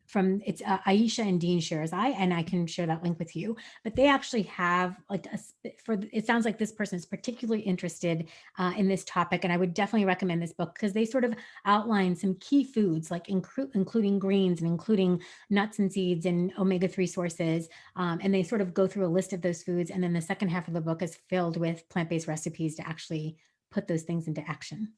from it's Aisha and Dean shares, I can share that link with you. But they actually have like it sounds like this person is particularly interested in this topic, and I would definitely recommend this book because they sort of outline some key foods, like including greens and including nuts and seeds and omega-3 sources, and they sort of go through a list of those foods. And then the second half of the book is filled with plant-based recipes to actually put those things into action.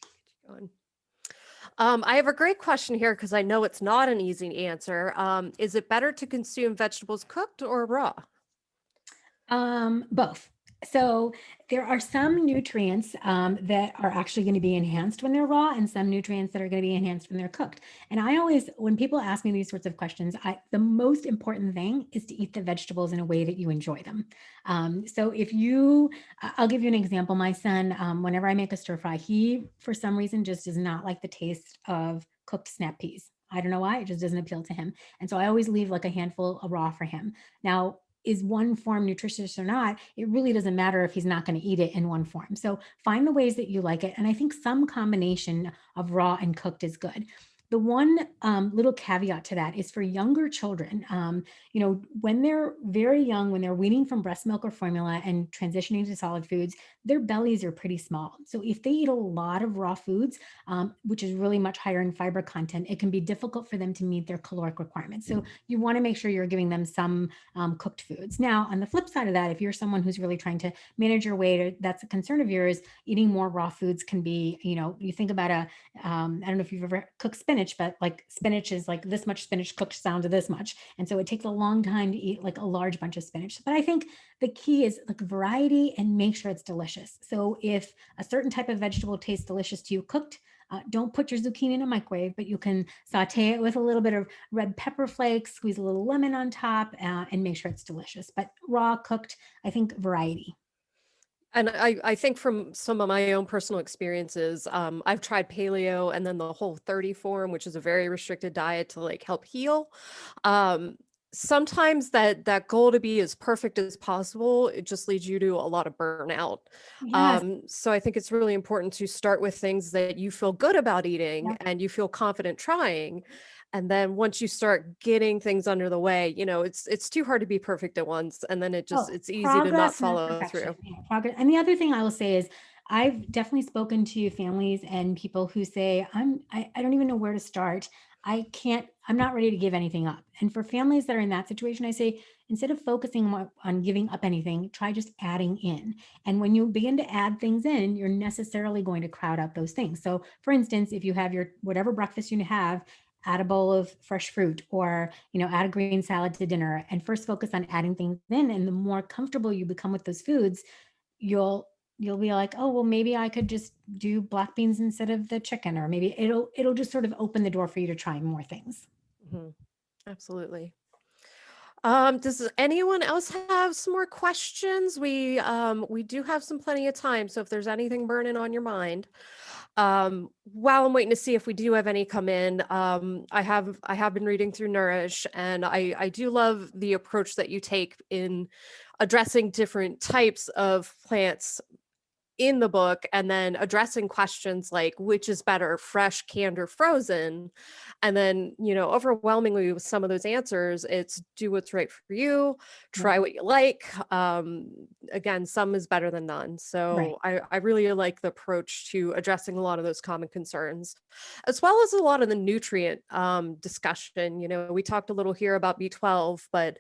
I have a great question here because I know it's not an easy answer. Is it better to consume vegetables cooked or raw? Both. So there are some nutrients that are actually going to be enhanced when they're raw, and some nutrients that are going to be enhanced when they're cooked. And I always, when people ask me these sorts of questions, the most important thing is to eat the vegetables in a way that you enjoy them. So if you, I'll give you an example. My son, whenever I make a stir fry, he, for some reason, just does not like the taste of cooked snap peas. I don't know why, it just doesn't appeal to him. And so I always leave like a handful of raw for him. Now, is one form nutritious or not, it really doesn't matter if he's not going to eat it in one form. So find the ways that you like it. And I think some combination of raw and cooked is good. The one little caveat to that is for younger children, when they're very young, when they're weaning from breast milk or formula and transitioning to solid foods, their bellies are pretty small. So if they eat a lot of raw foods, which is really much higher in fiber content, it can be difficult for them to meet their caloric requirements. So you want to make sure you're giving them some cooked foods. Now, on the flip side of that, if you're someone who's really trying to manage your weight, or that's a concern of yours, eating more raw foods can be, you think about I don't know if you've ever cooked spinach, but like spinach is like this much spinach cooked down to this much. And so it takes a long time to eat like a large bunch of spinach. But I think the key is like variety and make sure it's delicious. So if a certain type of vegetable tastes delicious to you cooked, don't put your zucchini in a microwave, but you can saute it with a little bit of red pepper flakes, squeeze a little lemon on top, and make sure it's delicious. But raw, cooked, I think variety. And I think from some of my own personal experiences, I've tried paleo and then the Whole30 form, which is a very restricted diet to like help heal. Um, Sometimes that goal to be as perfect as possible, it just leads you to a lot of burnout. Yes. So I think it's really important to start with things that you feel good about eating Yep. and you feel confident trying. And then once you start getting things under the way, it's too hard to be perfect at once. And then Oh, it's easy to not progress, not follow perfection. through. Yeah, progress. And the other thing I will say is I've definitely spoken to families and people who say, I don't even know where to start. I'm not ready to give anything up. And for families that are in that situation, I say, instead of focusing on giving up anything, try just adding in. And when you begin to add things in, you're necessarily going to crowd out those things. So for instance, if you have your whatever breakfast you have, add a bowl of fresh fruit, or add a green salad to dinner, and first focus on adding things in. And the more comfortable you become with those foods, you'll be like, oh well, maybe I could just do black beans instead of the chicken, or maybe it'll just sort of open the door for you to try more things. Mhm. Absolutely. Does anyone else have some more questions? We do have some plenty of time, so if there's anything burning on your mind, while I'm waiting to see if we do have any come in, I have been reading through Nourish, and I do love the approach that you take in addressing different types of plants in the book, and then addressing questions like which is better, fresh, canned, or frozen. And then, overwhelmingly with some of those answers, it's do what's right for you, Yeah. try what you like. Again, some is better than none. Right. So I really like the approach to addressing a lot of those common concerns, as well as a lot of the nutrient discussion. We talked a little here about B12, but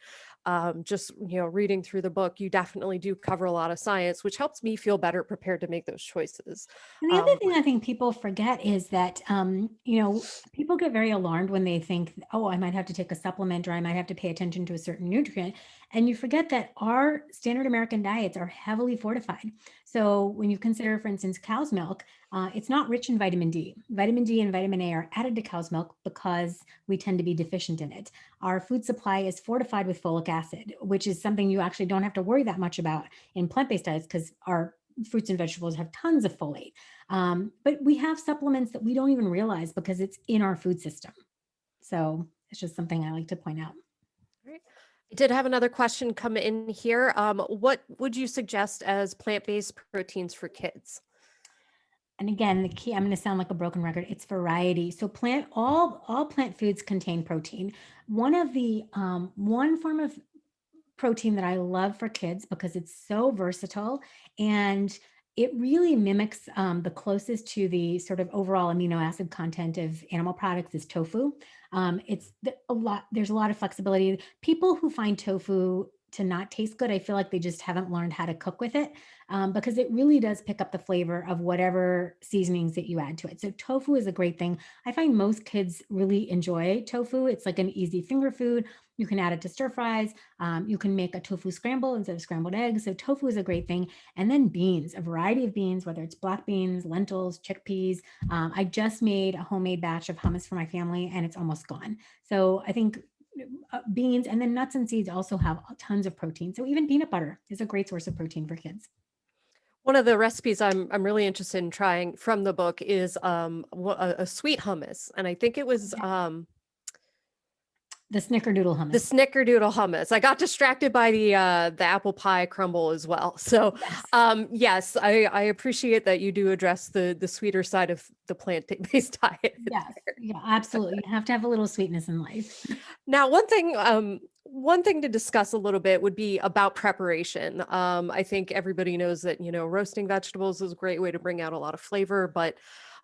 just reading through the book, you definitely do cover a lot of science, which helps me feel better prepared prepared to make those choices. And the other thing I think people forget is that, people get very alarmed when they think, oh, I might have to take a supplement or I might have to pay attention to a certain nutrient. And you forget that our standard American diets are heavily fortified. So when you consider, for instance, cow's milk, it's not rich in vitamin D. Vitamin D and vitamin A are added to cow's milk because we tend to be deficient in it. Our food supply is fortified with folic acid, which is something you actually don't have to worry that much about in plant-based diets because our fruits and vegetables have tons of folate. But we have supplements that we don't even realize because it's in our food system. So it's just something I like to point out. Right. I did have another question come in here. What would you suggest as plant-based proteins for kids? And again, the key, I'm going to sound like a broken record, it's variety. So all plant foods contain protein. One form of protein that I love for kids because it's so versatile and it really mimics the closest to the sort of overall amino acid content of animal products is tofu. There's a lot of flexibility. People who find tofu to not taste good, I feel like they just haven't learned how to cook with it because it really does pick up the flavor of whatever seasonings that you add to it. So tofu is a great thing. I find most kids really enjoy tofu. It's like an easy finger food. You can add it to stir fries. You can make a tofu scramble instead of scrambled eggs. So tofu is a great thing. And then beans, a variety of beans, whether it's black beans, lentils, chickpeas. I just made a homemade batch of hummus for my family and it's almost gone. So I think beans and then nuts and seeds also have tons of protein. So even peanut butter is a great source of protein for kids. One of the recipes I'm really interested in trying from the book is a sweet hummus, and I think it was The snickerdoodle hummus. the snickerdoodle hummus. I got distracted by the apple pie crumble as well. So Yes. yes, I appreciate that you do address the sweeter side of the plant-based diet. Yes. Yeah, absolutely. You have to have a little sweetness in life. Now, one thing to discuss a little bit would be about preparation. I think everybody knows that, roasting vegetables is a great way to bring out a lot of flavor, but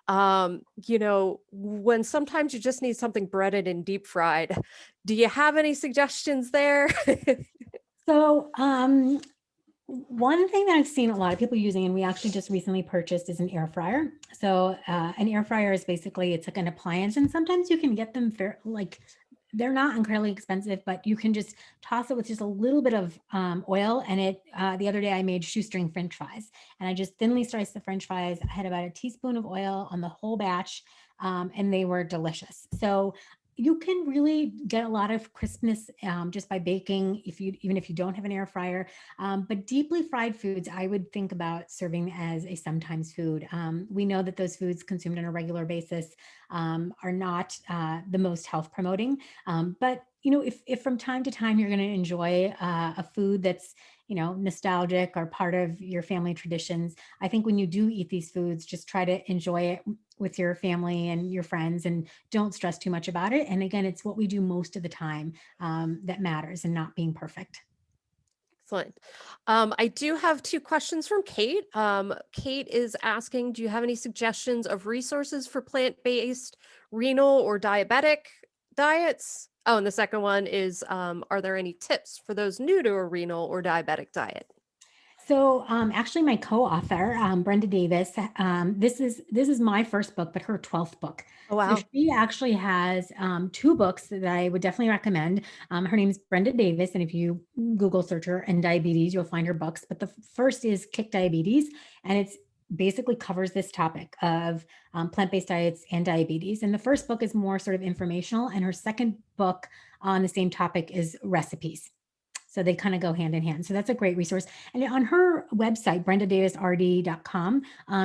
when sometimes you just need something breaded and deep fried, do you have any suggestions there? So, one thing that I've seen a lot of people using, and we actually just recently purchased, is an air fryer. So, an air fryer is basically it's like an appliance, and sometimes you can get them they're not incredibly expensive, but you can just toss it with just a little bit of oil. And the other day I made shoestring French fries, and I just thinly sliced the French fries. I had about a teaspoon of oil on the whole batch, and they were delicious. So you can really get a lot of crispness just by baking even if you don't have an air fryer. But deeply fried foods, I would think about serving as a sometimes food. We know that those foods consumed on a regular basis are not the most health promoting. But if from time to time you're going to enjoy a food that's nostalgic or part of your family traditions, I think when you do eat these foods, just try to enjoy it with your family and your friends and don't stress too much about it. And again, it's what we do most of the time that matters and not being perfect. Excellent. I do have two questions from Kate. Kate is asking, do you have any suggestions of resources for plant-based, renal, or diabetic diets? Oh, and the second one is, are there any tips for those new to a renal or diabetic diet? So actually my co-author, Brenda Davis, this is my first book, but her 12th book. Oh, So wow. she actually has two books that I would definitely recommend. Her name is Brenda Davis, and if you Google search her and diabetes, you'll find her books. But the first is Kick Diabetes, and it's basically covers this topic of plant-based diets and diabetes. And the first book is more sort of informational, and her second book on the same topic is recipes. So they kind of go hand in hand. So that's a great resource. And on her website, brendadavisrd.com,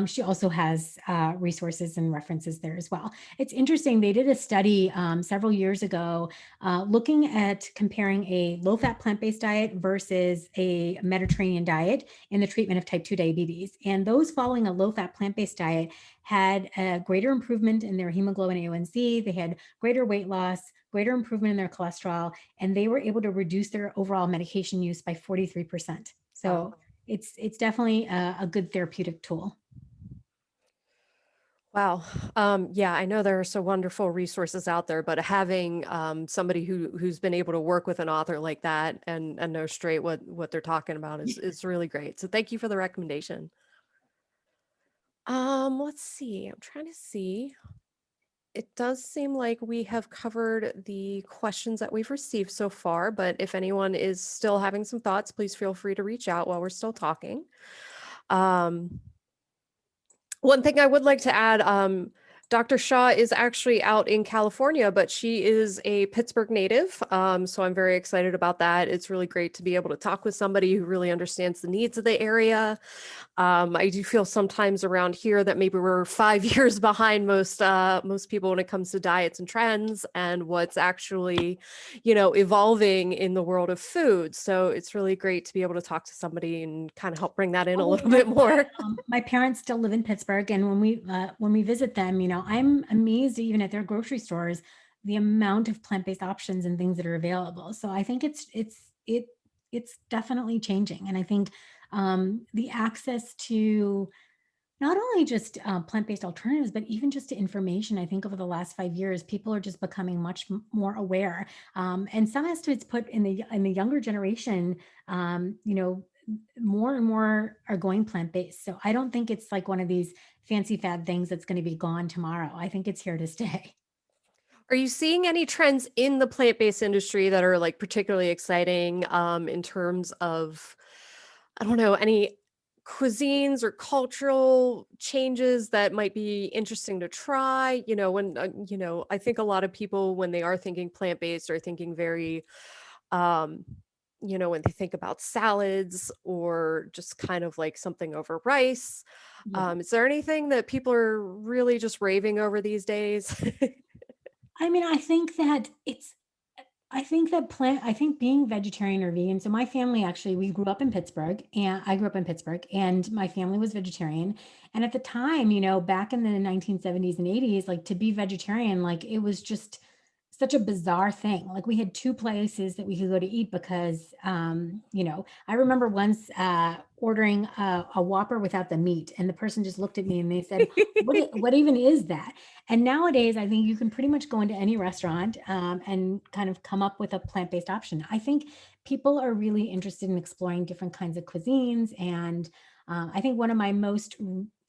she also has resources and references there as well. It's interesting. They did a study several years ago looking at comparing a low-fat plant-based diet versus a Mediterranean diet in the treatment of type 2 diabetes. And those following a low-fat plant-based diet had a greater improvement in their hemoglobin A1C. They had greater weight loss, greater improvement in their cholesterol, and they were able to reduce their overall medication use by 43%. So it's definitely a good therapeutic tool. Wow. Yeah, I know there are so wonderful resources out there, but having somebody who's been able to work with an author like that and know straight what they're talking about is really great. So thank you for the recommendation. Let's see. I'm trying to see. It does seem like we have covered the questions that we've received so far, but if anyone is still having some thoughts, please feel free to reach out while we're still talking. Um, One thing I would like to add, Dr. Shah is actually out in California, but she is a Pittsburgh native. So I'm very excited about that. It's really great to be able to talk with somebody who really understands the needs of the area. I do feel sometimes around here that maybe we're 5 years behind most people when it comes to diets and trends and what's actually, evolving in the world of food. So it's really great to be able to talk to somebody and kind of help bring that in a Oh, little you know bit more. what? My parents still live in Pittsburgh, and when we visit them, I'm amazed even at their grocery stores the amount of plant-based options and things that are available. So I think it's definitely changing, and I think the access to not only just plant-based alternatives, but even just to information. I think over the last 5 years, people are just becoming much more aware. And some estimates put in the younger generation, more and more are going plant-based. So I don't think it's like one of these fancy fad things that's going to be gone tomorrow. I think it's here to stay. Are you seeing any trends in the plant-based industry that are like particularly exciting in terms of, I don't know, any cuisines or cultural changes that might be interesting to try? I think a lot of people, when they are thinking plant-based, are thinking very, um, when they think about salads or just kind of like something over rice. Yeah. Is there anything that people are really just raving over these days? I mean, I think being vegetarian or vegan. So my family actually, we grew up in Pittsburgh, and I grew up in Pittsburgh, and my family was vegetarian. And at the time, back in the 1970s and 80s, like to be vegetarian, like it was just such a bizarre thing. Like we had two places that we could go to eat because, I remember once ordering a Whopper without the meat, and the person just looked at me and they said, what even is that? And nowadays, I think you can pretty much go into any restaurant and kind of come up with a plant-based option. I think people are really interested in exploring different kinds of cuisines. And I think one of my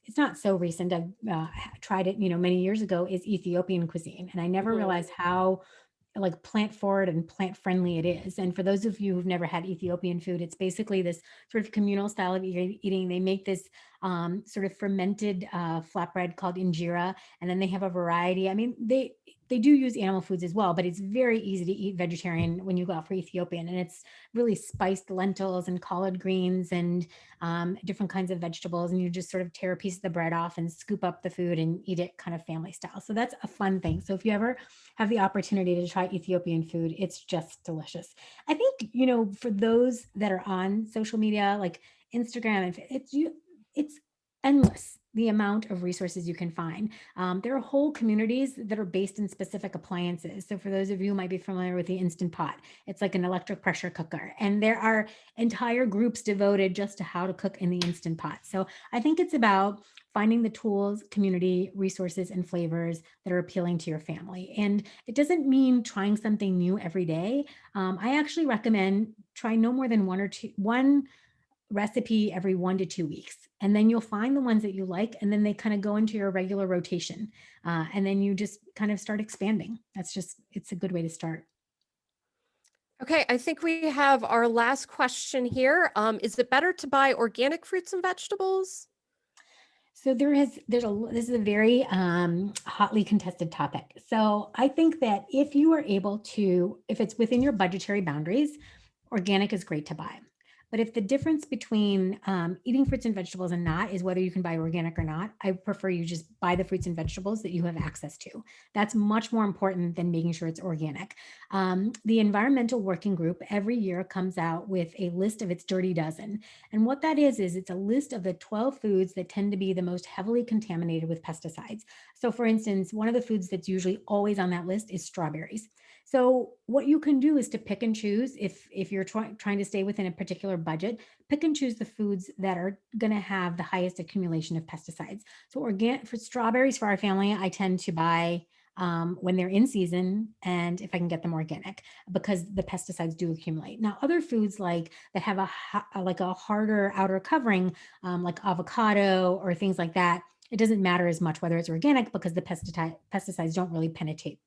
it's not so recent, I've tried it, many years ago, is Ethiopian cuisine. And I never Mhm. realized how like plant forward and plant friendly it is. And for those of you who've never had Ethiopian food, it's basically this sort of communal style of eating. They make this sort of fermented flatbread called injera, and then they have a variety. I mean, they do use animal foods as well, but it's very easy to eat vegetarian when you go out for Ethiopian, and it's really spiced lentils and collard greens and different kinds of vegetables, and you just sort of tear a piece of the bread off and scoop up the food and eat it kind of family style. So that's a fun thing. So if you ever have the opportunity to try Ethiopian food, it's just delicious. I think, for those that are on social media, like Instagram, and it's endless the amount of resources you can find. There are whole communities that are based in specific appliances. So for those of you who might be familiar with the Instant Pot, it's like an electric pressure cooker. And there are entire groups devoted just to how to cook in the Instant Pot. So I think it's about finding the tools, community, resources, and flavors that are appealing to your family. And it doesn't mean trying something new every day. I actually recommend try no more than one recipe every 1 to 2 weeks. And then you'll find the ones that you like, and then they kind of go into your regular rotation. And then you just kind of start expanding. It's a good way to start. Okay, I think we have our last question here. Is it better to buy organic fruits and vegetables? So this is a very hotly contested topic. So I think that if it's within your budgetary boundaries, organic is great to buy. But if the difference between eating fruits and vegetables and not is whether you can buy organic or not, I prefer you just buy the fruits and vegetables that you have access to. That's much more important than making sure it's organic. The Environmental Working Group every year comes out with a list of its dirty dozen. And what that is it's a list of the 12 foods that tend to be the most heavily contaminated with pesticides. So for instance, one of the foods that's usually always on that list is strawberries. So what you can do is to pick and choose if you're trying to stay within a particular budget, pick and choose the foods that are going to have the highest accumulation of pesticides. So organic for strawberries for our family, I tend to buy when they're in season, and if I can get them organic, because the pesticides do accumulate. Now, other foods that have like a harder outer covering, like avocado or things like that, it doesn't matter as much whether it's organic because the pesticides don't really penetrate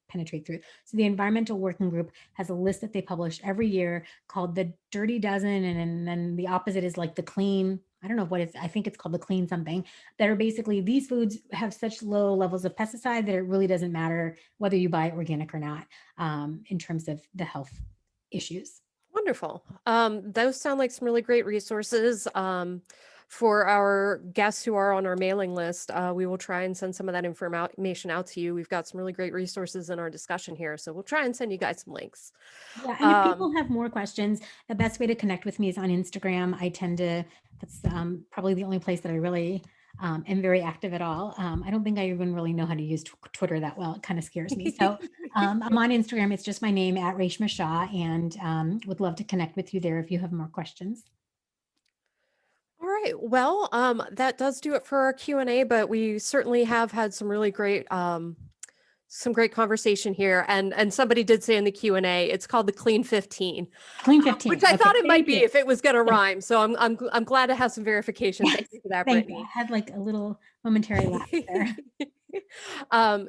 through. So the Environmental Working Group has a list that they publish every year called the Dirty Dozen, and then the opposite is like the clean. I don't know what it's. I think it's called the clean something. That are basically, these foods have such low levels of pesticide that it really doesn't matter whether you buy organic or not, in terms of the health issues. Wonderful. Those sound like some really great resources. For our guests who are on our mailing list, we will try and send some of that information out to you. We've got some really great resources in our discussion here, so we'll try and send you guys some links. Yeah, and if people have more questions, the best way to connect with me is on Instagram. That's probably the only place that I really am very active at all. I don't think I even really know how to use Twitter that well. It kind of scares me. So I'm on Instagram. It's just my name, at Reshma Shah, and would love to connect with you there if you have more questions. All right. Well, that does do it for our Q&A, but we certainly have had some really great conversation here. And somebody did say in the Q&A, it's called the Clean 15. Clean 15. Which I Okay, thought it might thank be you. if it was going to Yes. rhyme. So I'm glad to have some verification. Yes, Thank you for that, thank you. Brittany. I had like a little momentary laugh there.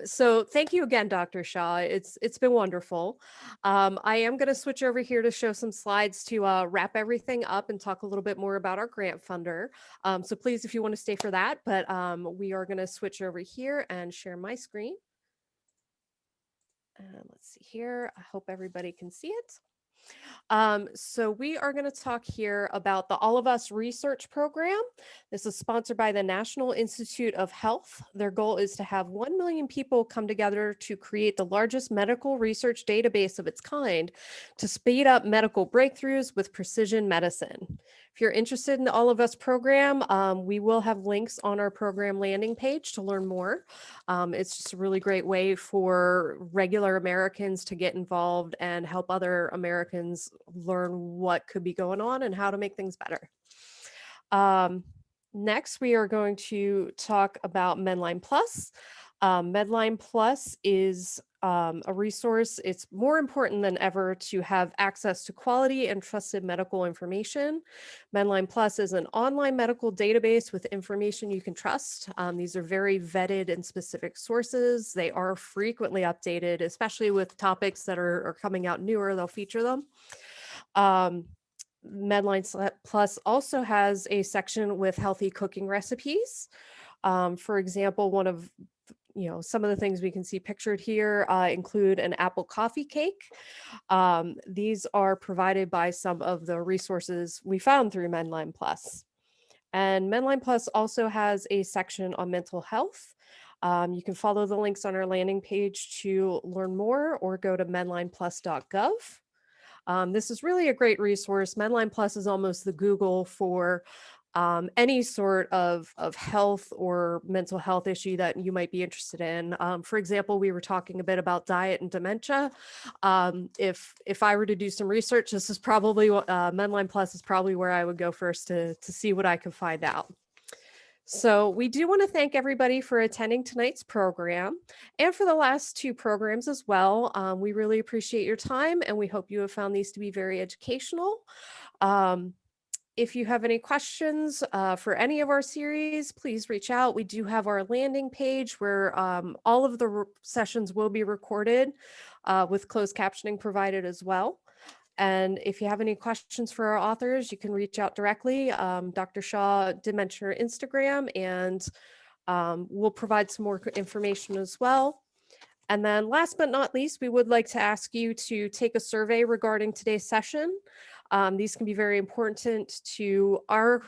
So thank you again, Dr. Shah. It's been wonderful. I am going to switch over here to show some slides to wrap everything up and talk a little bit more about our grant funder. So please, if you want to stay for that, but we are going to switch over here and share my screen. And let's see here. I hope everybody can see it. So we are going to talk here about the All of Us research program. This is sponsored by the National Institute of Health. Their goal is to have 1 million people come together to create the largest medical research database of its kind to speed up medical breakthroughs with precision medicine. If you're interested in the All of Us program, we will have links on our program landing page to learn more. It's just a really great way for regular Americans to get involved and help other Americans learn what could be going on and how to make things better. Next, we are going to talk about MedlinePlus. MedlinePlus is a resource. It's more important than ever to have access to quality and trusted medical information. MedlinePlus is an online medical database with information you can trust. These are very vetted and specific sources. They are frequently updated, especially with topics that are coming out newer, they'll feature them. MedlinePlus also has a section with healthy cooking recipes. For example, some of the things we can see pictured here include an apple coffee cake. These are provided by some of the resources we found through MedlinePlus. And MedlinePlus also has a section on mental health. You can follow the links on our landing page to learn more or go to medlineplus.gov. This is really a great resource. MedlinePlus is almost the Google for any sort of health or mental health issue that you might be interested in. For example, we were talking a bit about diet and dementia. If I were to do some research, this is probably MedlinePlus is probably where I would go first to see what I could find out. So we do want to thank everybody for attending tonight's program and for the last two programs as well. We really appreciate your time and we hope you have found these to be very educational. If you have any questions for any of our series, please reach out. We do have our landing page where all of the sessions will be recorded with closed captioning provided as well. And if you have any questions for our authors, you can reach out directly. Dr. Shah did mention her Instagram, and we'll provide some more information as well. And then last but not least, we would like to ask you to take a survey regarding today's session. These can be very important to our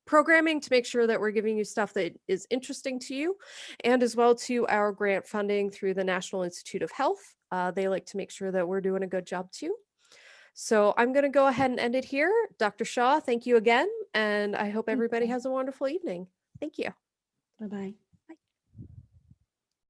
programming to make sure that we're giving you stuff that is interesting to you, and as well to our grant funding through the National Institute of Health. They like to make sure that we're doing a good job too. So I'm going to go ahead and end it here. Dr. Shah, thank you again. And I hope everybody has a wonderful evening. Thank you. Bye-bye.